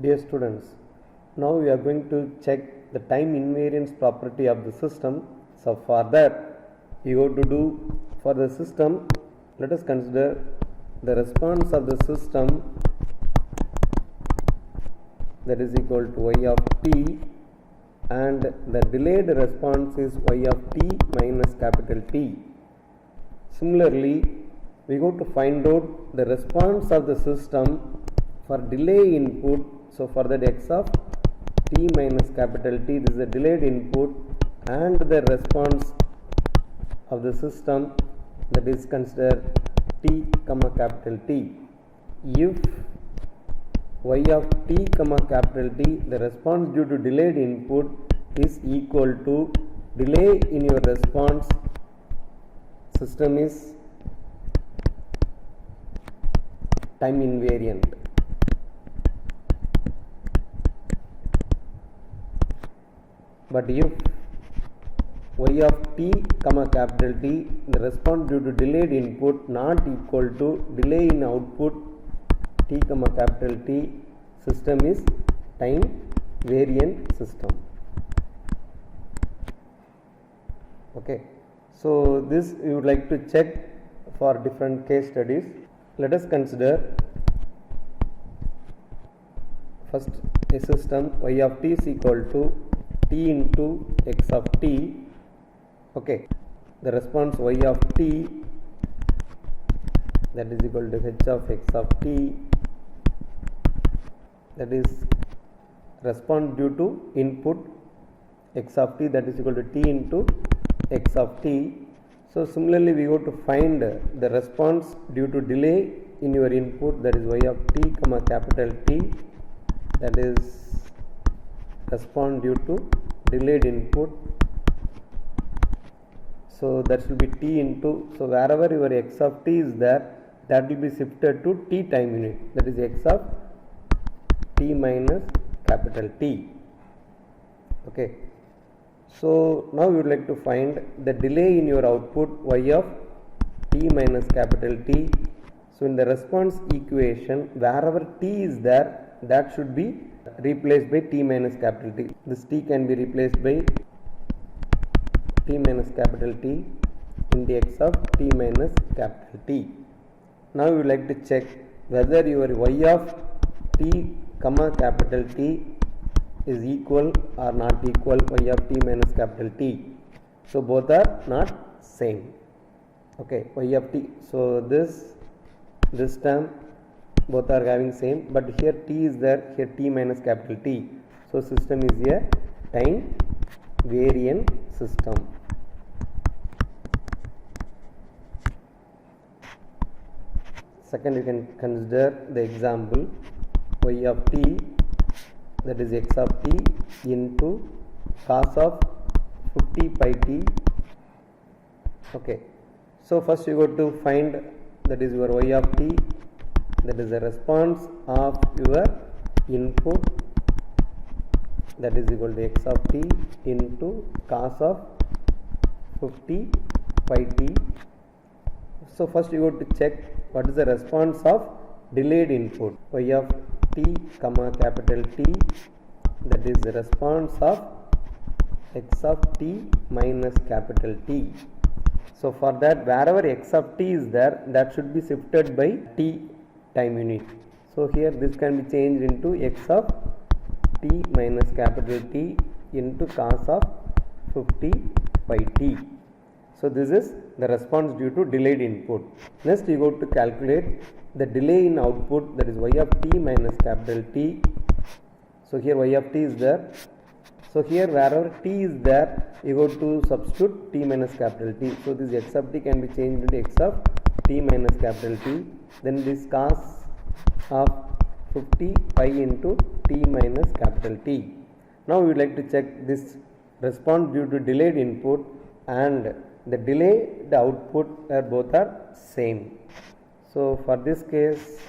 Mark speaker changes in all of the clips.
Speaker 1: Dear students, now we are going to check the time invariance property of the system. So for that we go to do for the system, let us consider the response of the system that is equal to y of t, and the delayed response is y of t minus capital T. Similarly, we go to find out the response of the system for delay input. So for that x of t minus capital T, this is a delayed input, and the response of the system that is considered t comma capital T. If y of t comma capital T, the response due to delayed input is equal to delay in your response, system is time invariant. But if y of t comma capital T, the response due to delayed input not equal to delay in output t comma capital T, system is time variant system. Okay, so this we would like to check for different case studies. Let us consider first a system y of t is equal to t into x of t. Okay, the response y of t that is equal to h of x of t, that is response due to input x of t, that is equal to t into x of t. So similarly, we go to find the response due to delay in your input, that is y of t comma capital T, that is response due to delayed input. So that should be t into, so wherever your x of t is there, that will be shifted to t time unit, that is x of t minus capital T. Okay, so now we would like to find the delay in your output y of t minus capital T. So in the response equation, wherever t is there, that should be replaced by t minus capital T. This t can be replaced by t minus capital T in the x of t minus capital T. Now we would like to check whether your y of t comma capital T is equal or not equal y of t minus capital T. So both are not same. Okay, y of t, so this term both are having same, but here t is there, here t minus capital T. So system is a time variant system. Second, you can consider the example y of t, that is x of t into cos of 50 pi t. Okay, so first you go to find, that is your y of t, that is the response of your input, that is equal to x of t into cos of 50 pi t. So first you go to check what is the response of delayed input, y of t comma capital T, that is the response of x of t minus capital T. So for that, wherever x of t is there, that should be shifted by t time unit. So here this can be changed into x of t minus capital T into cos of 50 pi t. So this is the response due to delayed input. Next you go to calculate the delay in output, that is y of t minus capital T. So here y of t is there. So here wherever t is there, you go to substitute t minus capital T. So this x of t can be changed into x of t minus capital T. Then this cos of 50 pi into t minus capital T. Now we would like to check this response due to delayed input and the delay, the output both are same. So for this case,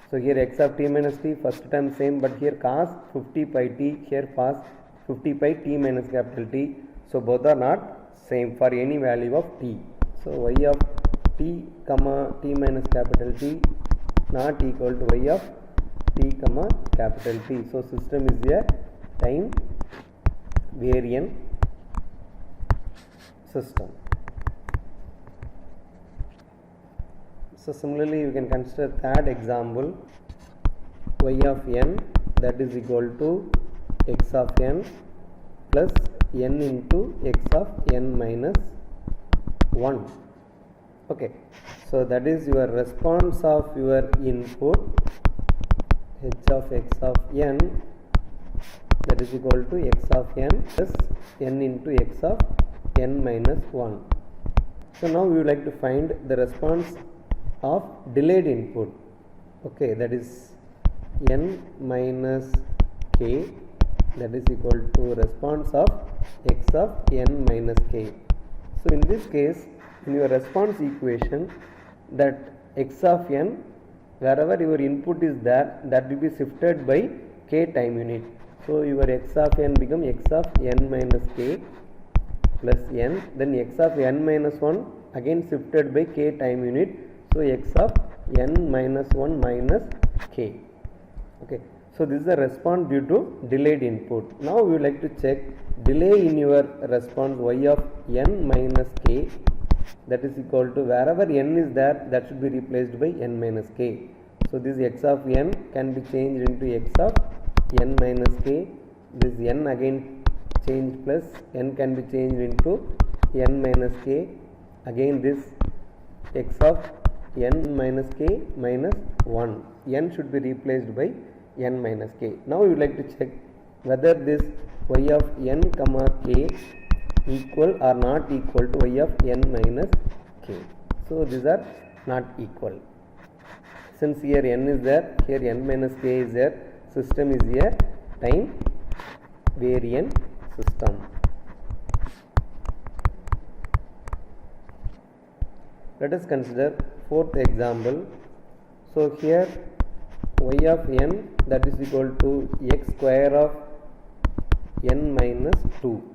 Speaker 1: so here x of t minus t, first term same, but here cos 50 pi t, here cos 50 pi t minus capital T. So both are not same for any value of t. So y of t comma t minus capital T not equal to y of t comma capital T. So system is a time variant system. So similarly you can consider third example, y of n that is equal to x of n plus n into x of n minus 1. Okay, so that is your response of your input h of x of n that is equal to x of n plus n into x of n minus 1. So now we would like to find the response of delayed input. Okay, that is n minus k that is equal to response of x of n minus k. So in this case, in your response equation, that x of n, wherever your input is there, that will be shifted by k time unit. So your x of n become x of n minus k plus n, then x of n minus 1 again shifted by k time unit. So x of n minus 1 minus k. Okay, so this is the response due to delayed input. Now we would like to check delay in your response y of n minus k, that is equal to wherever n is there, that should be replaced by n minus k. So this x of n can be changed into x of n minus k. This n again change plus n can be changed into n minus k. Again this x of n minus k minus 1. N should be replaced by n minus k. Now we would like to check whether this y of n comma k equal or not equal to y of n minus k. So these are not equal. Since here n is there, here n minus k is there, system is a time variant system. Let us consider fourth example. So here y of n that is equal to x square of n minus 2.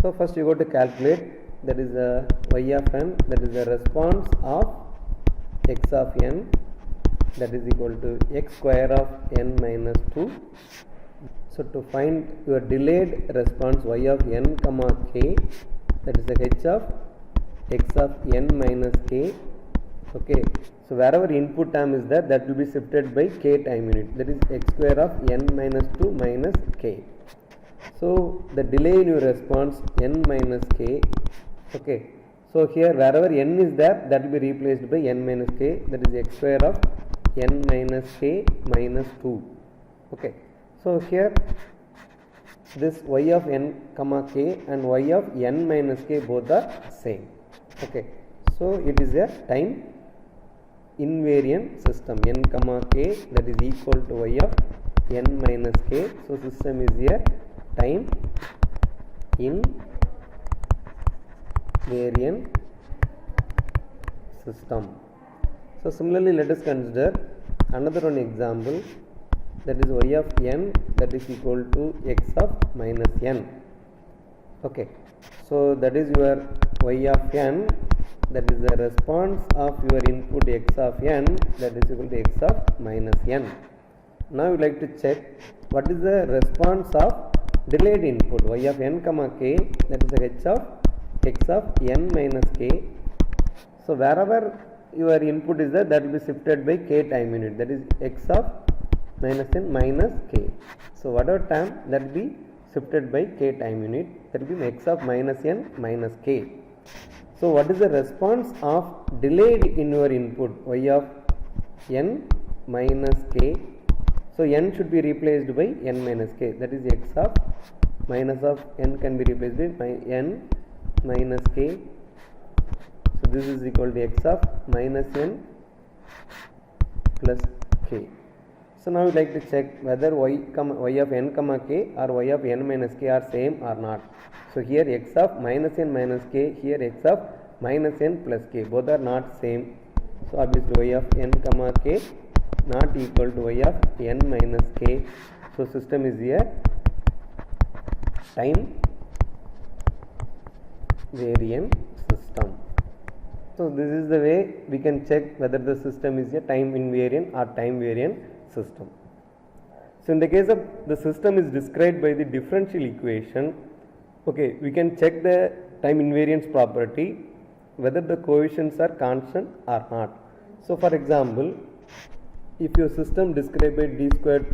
Speaker 1: So first you go to calculate, that is a y of n, that is the response of x of n that is equal to x square of n minus 2. So to find your delayed response y of n comma k, that is the h of x of n minus k. Okay, so wherever input term is there, that will be shifted by k time unit, that is x square of n minus 2 minus k. So the delay in your response n minus k. Okay, so here wherever n is there, that will be replaced by n minus k, that is x square of n minus k minus 2. Okay, so here this y of n comma k and y of n minus k both are same. Okay, so it is a time invariant system, n comma k that is equal to y of n minus k. So system is a time invariant system. So similarly let us consider another one example, that is y of n that is equal to x of minus n. Okay, so that is your y of n, that is the response of your input x of n that is equal to x of minus n. Now we would like to check what is the response of delayed input y of n comma k, that is the h of x of n minus k. So wherever your input is there, that will be shifted by k time unit, that is x of minus n minus k. So whatever term that will be shifted by k time unit, that will be x of minus n minus k. So what is the response of delayed in your input y of n minus k? So n should be replaced by n minus k, that is x of minus of n can be replaced by n minus k. So this is equal to x of minus n plus k. So now we would like to check whether y of n comma k or y of n minus k are same or not. So here x of minus n minus k, here x of minus n plus k, both are not same. So obviously y of n comma k not equal to y of n minus k. So system is a time variant system. So this is the way we can check whether the system is a time invariant or time variant system. So in the case of the system is described by the differential equation, okay, we can check the time invariance property whether the coefficients are constant or not. So for example, if your system described by d squared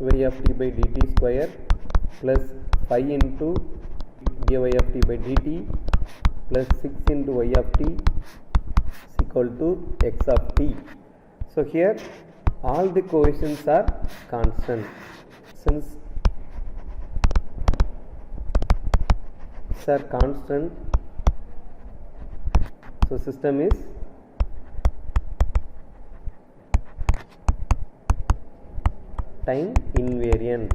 Speaker 1: y of t by dt square plus 5 into dy of t by dt plus 6 into y of t is equal to x of t. So here all the coefficients are constant. Since these are constant, so system is time invariant.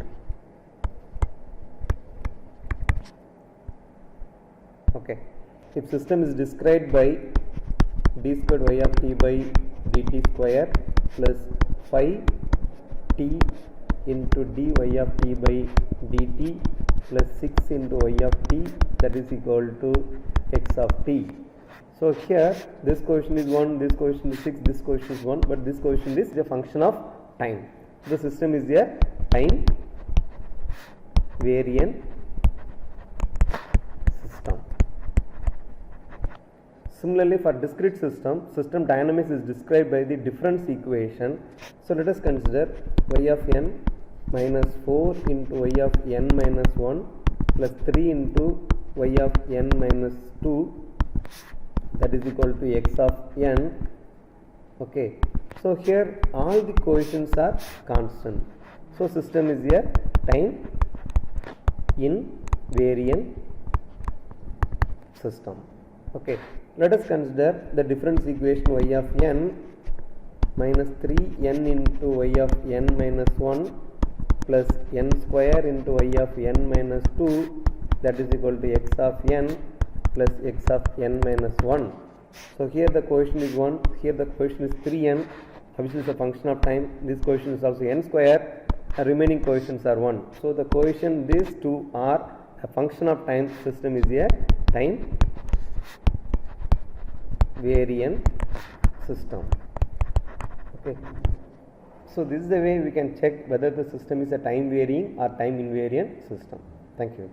Speaker 1: Okay, if system is described by d squared y of t by dt square plus 5 t into dy of t by dt plus 6 into y of t, that is equal to x of t. So here this coefficient is 1, this coefficient is 6, this coefficient is 1, but this coefficient is a function of time. The system is a time variant system. Similarly, for discrete system, system dynamics is described by the difference equation. So let us consider y of n minus 4 into y of n minus 1 plus 3 into y of n minus 2, that is equal to x of n. Okay, so here all the coefficients are constant. So system is a time invariant system. Okay, let us consider the difference equation y of n minus 3n into y of n minus 1 plus n square into y of n minus 2, that is equal to x of n plus x of n minus 1. So here the coefficient is 1, here the coefficient is 3n, which is a function of time. This coefficient is also n square, and remaining coefficients are 1. So the coefficient, these two are a function of time. System is a time variant system. Okay, so this is the way we can check whether the system is a time varying or time invariant system. Thank you.